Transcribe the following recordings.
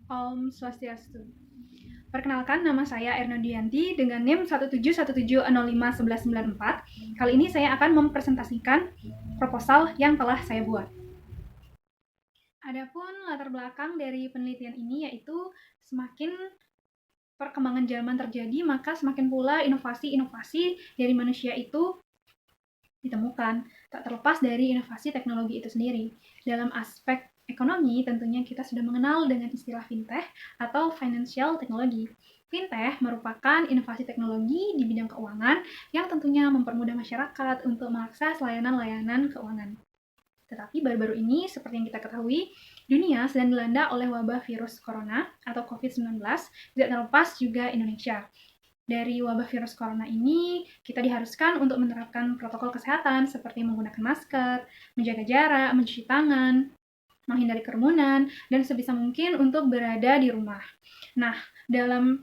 Om Swastiastu. Perkenalkan, nama saya Erno Dianti dengan NIM 17170511194. Kali ini saya akan mempresentasikan proposal yang telah saya buat. Adapun latar belakang dari penelitian ini yaitu semakin perkembangan zaman terjadi, maka semakin pula inovasi-inovasi dari manusia itu ditemukan, tak terlepas dari inovasi teknologi itu sendiri. Dalam aspek ekonomi, tentunya kita sudah mengenal dengan istilah fintech atau financial technology. Fintech merupakan inovasi teknologi di bidang keuangan yang tentunya mempermudah masyarakat untuk mengakses layanan-layanan keuangan. Tetapi baru-baru ini, seperti yang kita ketahui, dunia sedang dilanda oleh wabah virus corona atau COVID-19, tidak terlepas juga Indonesia. Dari wabah virus corona ini, kita diharuskan untuk menerapkan protokol kesehatan seperti menggunakan masker, menjaga jarak, mencuci tangan, menghindari kerumunan, dan sebisa mungkin untuk berada di rumah. Nah, dalam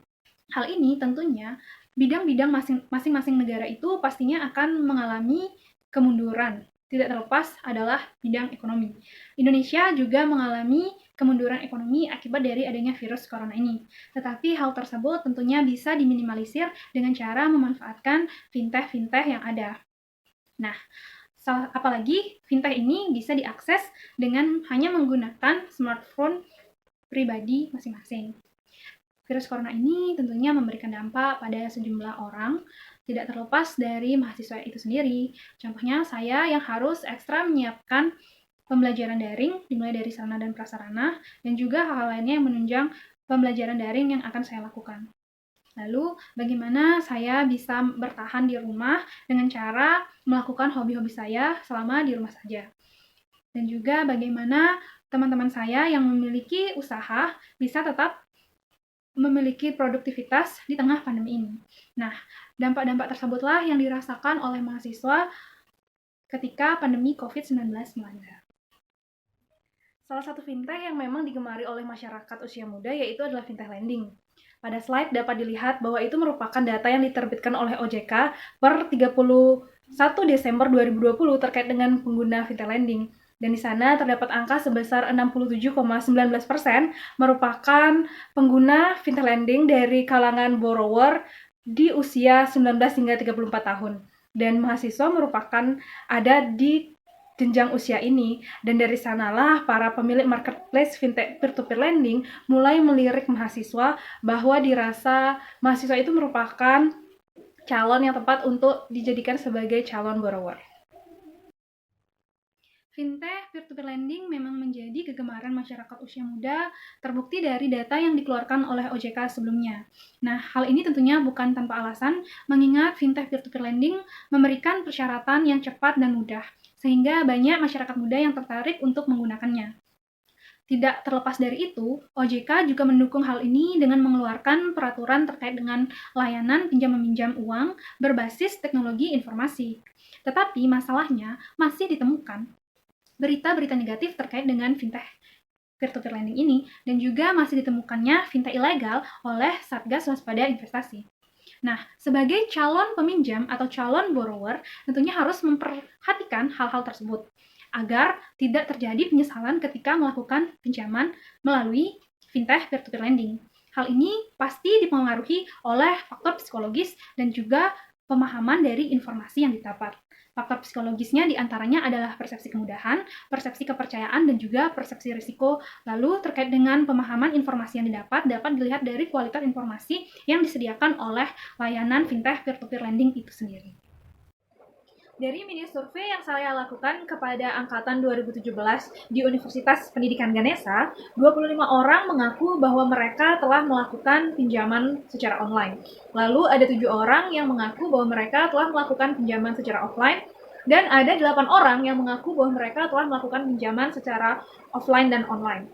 hal ini tentunya bidang-bidang masing-masing negara itu pastinya akan mengalami kemunduran. Tidak terlepas adalah bidang ekonomi. Indonesia juga mengalami kemunduran ekonomi akibat dari adanya virus corona ini. Tetapi hal tersebut tentunya bisa diminimalisir dengan cara memanfaatkan fintech-fintech yang ada. Nah, apalagi fintech ini bisa diakses dengan hanya menggunakan smartphone pribadi masing-masing. Virus corona ini tentunya memberikan dampak pada sejumlah orang, tidak terlepas dari mahasiswa itu sendiri. Contohnya saya yang harus ekstra menyiapkan pembelajaran daring, dimulai dari sarana dan prasarana, dan juga hal-hal lainnya yang menunjang pembelajaran daring yang akan saya lakukan. Lalu, bagaimana saya bisa bertahan di rumah dengan cara melakukan hobi-hobi saya selama di rumah saja. Dan juga bagaimana teman-teman saya yang memiliki usaha bisa tetap memiliki produktivitas di tengah pandemi ini. Nah, dampak-dampak tersebutlah yang dirasakan oleh mahasiswa ketika pandemi COVID-19 melanda. Salah satu fintech yang memang digemari oleh masyarakat usia muda yaitu adalah fintech lending. Pada slide dapat dilihat bahwa itu merupakan data yang diterbitkan oleh OJK per 31 Desember 2020 terkait dengan pengguna fintech lending. Dan di sana terdapat angka sebesar 67,19% merupakan pengguna fintech lending dari kalangan borrower di usia 19 hingga 34 tahun. Dan mahasiswa merupakan ada di jenjang usia ini, dan dari sanalah para pemilik marketplace fintech peer-to-peer lending mulai melirik mahasiswa bahwa dirasa mahasiswa itu merupakan calon yang tepat untuk dijadikan sebagai calon borrower. Fintech peer-to-peer lending memang menjadi kegemaran masyarakat usia muda, terbukti dari data yang dikeluarkan oleh OJK sebelumnya. Nah, hal ini tentunya bukan tanpa alasan, mengingat fintech peer-to-peer lending memberikan persyaratan yang cepat dan mudah, sehingga banyak masyarakat muda yang tertarik untuk menggunakannya. Tidak terlepas dari itu, OJK juga mendukung hal ini dengan mengeluarkan peraturan terkait dengan layanan pinjam-meminjam uang berbasis teknologi informasi. Tetapi masalahnya masih ditemukan berita-berita negatif terkait dengan fintech peer-to-peer lending ini, dan juga masih ditemukannya fintech ilegal oleh Satgas Waspada Investasi. Nah, sebagai calon peminjam atau calon borrower, tentunya harus memperhatikan hal-hal tersebut agar tidak terjadi penyesalan ketika melakukan pinjaman melalui fintech peer-to-peer lending. Hal ini pasti dipengaruhi oleh faktor psikologis dan juga pemahaman dari informasi yang didapat. Faktor psikologisnya diantaranya adalah persepsi kemudahan, persepsi kepercayaan, dan juga persepsi risiko. Lalu terkait dengan pemahaman informasi yang dapat dilihat dari kualitas informasi yang disediakan oleh layanan fintech peer-to-peer lending itu sendiri. Dari mini survei yang saya lakukan kepada angkatan 2017 di Universitas Pendidikan Ganesha, 25 orang mengaku bahwa mereka telah melakukan pinjaman secara online. Lalu ada 7 orang yang mengaku bahwa mereka telah melakukan pinjaman secara offline, dan ada 8 orang yang mengaku bahwa mereka telah melakukan pinjaman secara offline dan online.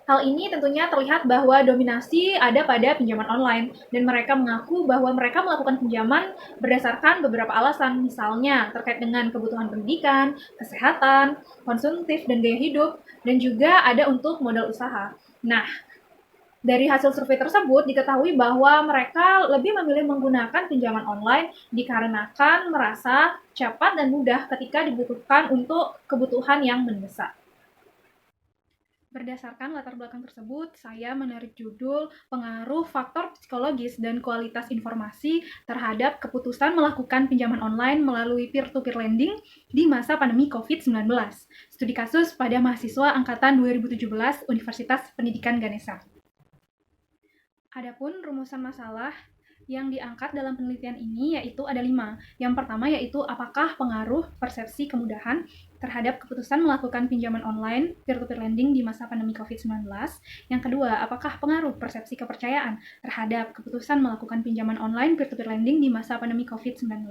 Hal ini tentunya terlihat bahwa dominasi ada pada pinjaman online, dan mereka mengaku bahwa mereka melakukan pinjaman berdasarkan beberapa alasan, misalnya terkait dengan kebutuhan pendidikan, kesehatan, konsumtif, dan gaya hidup, dan juga ada untuk modal usaha. Nah, dari hasil survei tersebut diketahui bahwa mereka lebih memilih menggunakan pinjaman online dikarenakan merasa cepat dan mudah ketika dibutuhkan untuk kebutuhan yang mendesak. Berdasarkan latar belakang tersebut, saya menarik judul pengaruh faktor psikologis dan kualitas informasi terhadap keputusan melakukan pinjaman online melalui peer-to-peer lending di masa pandemi COVID-19. Studi kasus pada mahasiswa angkatan 2017 Universitas Pendidikan Ganesha. Adapun rumusan masalah yang diangkat dalam penelitian ini yaitu ada 5. Yang pertama yaitu apakah pengaruh persepsi kemudahan terhadap keputusan melakukan pinjaman online peer-to-peer lending di masa pandemi COVID-19. Yang kedua, apakah pengaruh persepsi kepercayaan terhadap keputusan melakukan pinjaman online peer-to-peer lending di masa pandemi COVID-19.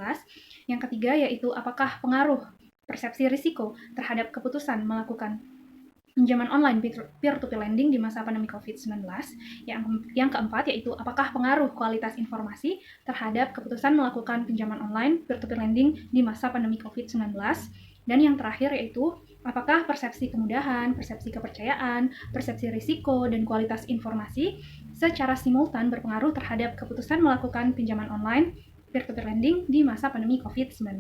Yang ketiga yaitu apakah pengaruh persepsi risiko terhadap keputusan melakukan pinjaman online peer-to-peer lending di masa pandemi COVID-19. Yang keempat yaitu apakah pengaruh kualitas informasi terhadap keputusan melakukan pinjaman online peer-to-peer lending di masa pandemi COVID-19. Dan yang terakhir yaitu apakah persepsi kemudahan, persepsi kepercayaan, persepsi risiko, dan kualitas informasi secara simultan berpengaruh terhadap keputusan melakukan pinjaman online peer-to-peer lending di masa pandemi COVID-19.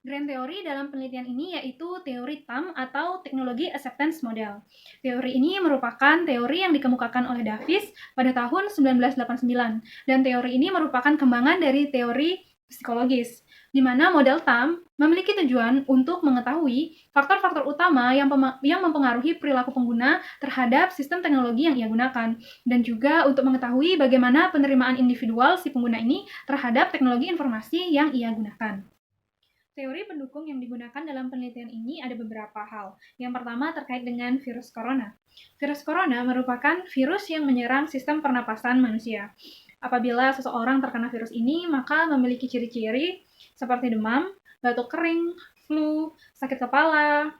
Grand teori dalam penelitian ini yaitu teori TAM atau Technology Acceptance Model. Teori ini merupakan teori yang dikemukakan oleh Davis pada tahun 1989, dan teori ini merupakan kembangan dari teori psikologis, di mana model TAM memiliki tujuan untuk mengetahui faktor-faktor utama yang mempengaruhi perilaku pengguna terhadap sistem teknologi yang ia gunakan, dan juga untuk mengetahui bagaimana penerimaan individual si pengguna ini terhadap teknologi informasi yang ia gunakan. Teori pendukung yang digunakan dalam penelitian ini ada beberapa hal. Yang pertama terkait dengan virus corona. Virus corona merupakan virus yang menyerang sistem pernapasan manusia. Apabila seseorang terkena virus ini, maka memiliki ciri-ciri seperti demam, batuk kering, flu, sakit kepala,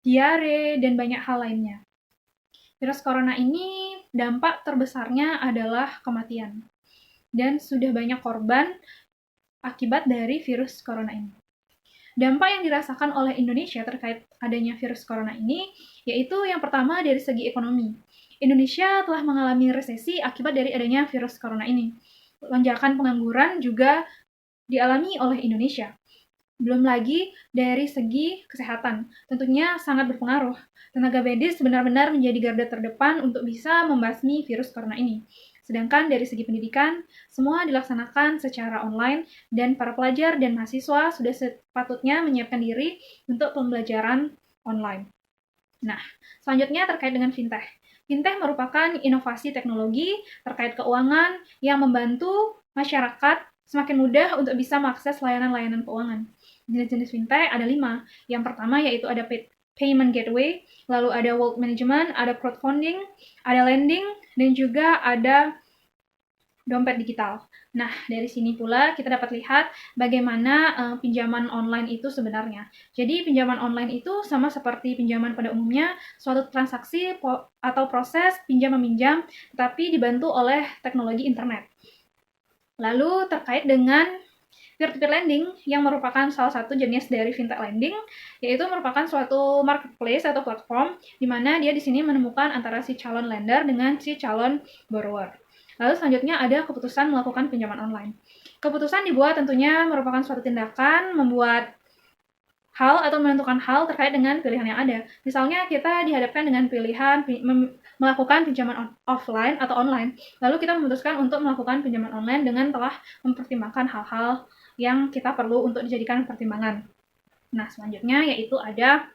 diare, dan banyak hal lainnya. Virus corona ini dampak terbesarnya adalah kematian. Dan sudah banyak korban akibat dari virus corona ini. Dampak yang dirasakan oleh Indonesia terkait adanya virus corona ini, yaitu yang pertama dari segi ekonomi. Indonesia telah mengalami resesi akibat dari adanya virus corona ini. Lonjakan pengangguran juga dialami oleh Indonesia. Belum lagi dari segi kesehatan, tentunya sangat berpengaruh. Tenaga medis benar-benar menjadi garda terdepan untuk bisa membasmi virus corona ini. Sedangkan dari segi pendidikan, semua dilaksanakan secara online dan para pelajar dan mahasiswa sudah sepatutnya menyiapkan diri untuk pembelajaran online. Nah, selanjutnya terkait dengan fintech. Fintech merupakan inovasi teknologi terkait keuangan yang membantu masyarakat semakin mudah untuk bisa mengakses layanan-layanan keuangan. Jenis-jenis fintech ada 5. Yang pertama yaitu ada payment gateway, lalu ada wealth management, ada crowdfunding, ada lending, dan juga ada dompet digital. Nah, dari sini pula kita dapat lihat bagaimana pinjaman online itu sebenarnya. Jadi, pinjaman online itu sama seperti pinjaman pada umumnya, suatu transaksi atau proses pinjam-meminjam, tetapi dibantu oleh teknologi internet. Lalu, terkait dengan peer-to-peer lending yang merupakan salah satu jenis dari fintech lending, yaitu merupakan suatu marketplace atau platform di mana dia di sini menemukan antara si calon lender dengan si calon borrower. Lalu selanjutnya ada keputusan melakukan pinjaman online. Keputusan dibuat tentunya merupakan suatu tindakan membuat hal atau menentukan hal terkait dengan pilihan yang ada. Misalnya kita dihadapkan dengan pilihan melakukan pinjaman offline atau online, lalu kita memutuskan untuk melakukan pinjaman online dengan telah mempertimbangkan hal-hal yang kita perlu untuk dijadikan pertimbangan. Nah, selanjutnya yaitu ada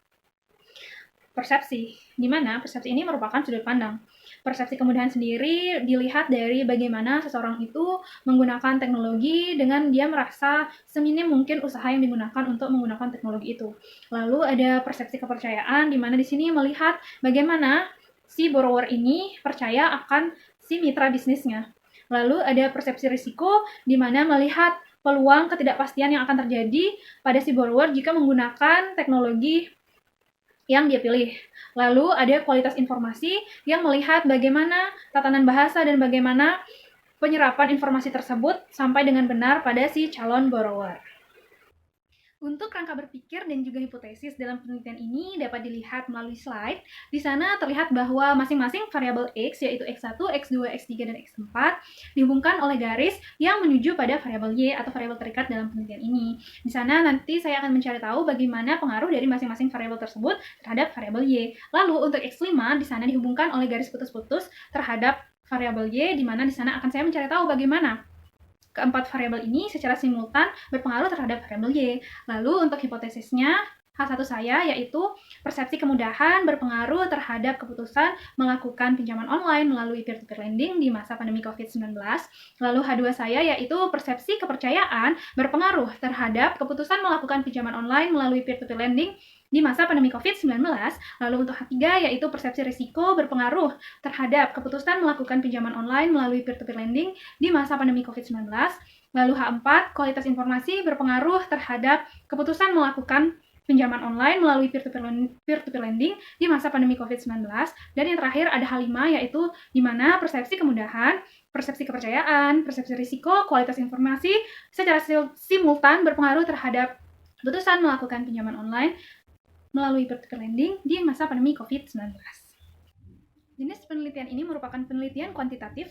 persepsi, di mana persepsi ini merupakan sudut pandang. Persepsi kemudahan sendiri dilihat dari bagaimana seseorang itu menggunakan teknologi dengan dia merasa seminim mungkin usaha yang digunakan untuk menggunakan teknologi itu. Lalu ada persepsi kepercayaan, di mana di sini melihat bagaimana si borrower ini percaya akan si mitra bisnisnya. Lalu ada persepsi risiko, di mana melihat peluang ketidakpastian yang akan terjadi pada si borrower jika menggunakan teknologi yang dia pilih. Lalu ada kualitas informasi yang melihat bagaimana tatanan bahasa dan bagaimana penyerapan informasi tersebut sampai dengan benar pada si calon borrower. Untuk rangka berpikir dan juga hipotesis dalam penelitian ini dapat dilihat melalui slide. Di sana terlihat bahwa masing-masing variabel X, yaitu X1, X2, X3, dan X4, dihubungkan oleh garis yang menuju pada variabel Y atau variabel terikat dalam penelitian ini. Di sana nanti saya akan mencari tahu bagaimana pengaruh dari masing-masing variabel tersebut terhadap variabel Y. Lalu untuk X5 di sana dihubungkan oleh garis putus-putus terhadap variabel Y, di mana di sana akan saya mencari tahu bagaimana keempat variabel ini secara simultan berpengaruh terhadap variabel Y. Lalu untuk hipotesisnya, H1 saya yaitu persepsi kemudahan berpengaruh terhadap keputusan melakukan pinjaman online melalui peer-to-peer lending di masa pandemi COVID-19. Lalu H2 saya yaitu persepsi kepercayaan berpengaruh terhadap keputusan melakukan pinjaman online melalui peer-to-peer lending di masa pandemi COVID-19. Lalu untuk H3 yaitu persepsi risiko berpengaruh terhadap keputusan melakukan pinjaman online melalui peer-to-peer lending di masa pandemi COVID-19. Lalu H4, kualitas informasi berpengaruh terhadap keputusan melakukan pinjaman online melalui peer-to-peer lending di masa pandemi COVID-19. Dan yang terakhir ada H5 yaitu di mana persepsi kemudahan, persepsi kepercayaan, persepsi risiko, kualitas informasi secara simultan berpengaruh terhadap keputusan melakukan pinjaman online melalui peer-to-peer lending di masa pandemi COVID-19. Jenis penelitian ini merupakan penelitian kuantitatif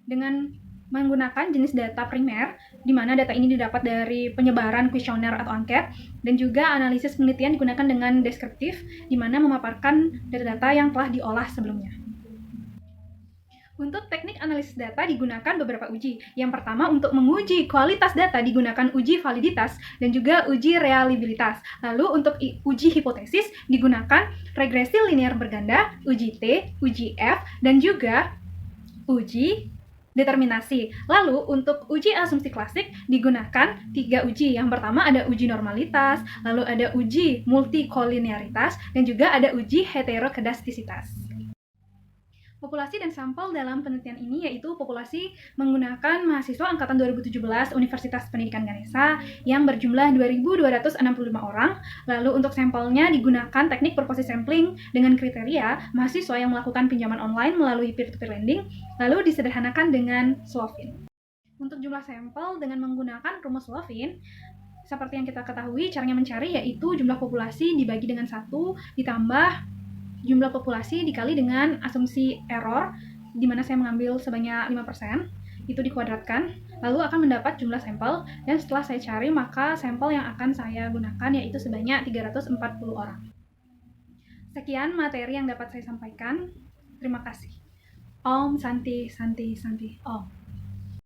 dengan menggunakan jenis data primer, di mana data ini didapat dari penyebaran kuesioner atau angket, dan juga analisis penelitian digunakan dengan deskriptif, di mana memaparkan data-data yang telah diolah sebelumnya. Untuk teknik analisis data digunakan beberapa uji. Yang pertama, untuk menguji kualitas data digunakan uji validitas dan juga uji reliabilitas. Lalu untuk uji hipotesis digunakan regresi linear berganda, uji T, uji F, dan juga uji determinasi. Lalu untuk uji asumsi klasik digunakan 3 uji. Yang pertama ada uji normalitas, lalu ada uji multikolinearitas, dan juga ada uji heterokedastisitas. Populasi dan sampel dalam penelitian ini yaitu populasi menggunakan mahasiswa angkatan 2017 Universitas Pendidikan Ganesha yang berjumlah 2.265 orang. Lalu untuk sampelnya digunakan teknik purposive sampling dengan kriteria mahasiswa yang melakukan pinjaman online melalui peer-to-peer lending, lalu disederhanakan dengan Slovin. Untuk jumlah sampel dengan menggunakan rumus Slovin, seperti yang kita ketahui, caranya mencari yaitu jumlah populasi dibagi dengan 1 ditambah jumlah populasi dikali dengan asumsi error, di mana saya mengambil sebanyak 5%, itu dikuadratkan, lalu akan mendapat jumlah sampel, dan setelah saya cari, maka sampel yang akan saya gunakan yaitu sebanyak 340 orang. Sekian materi yang dapat saya sampaikan. Terima kasih. Om Santi Santi Santi Om.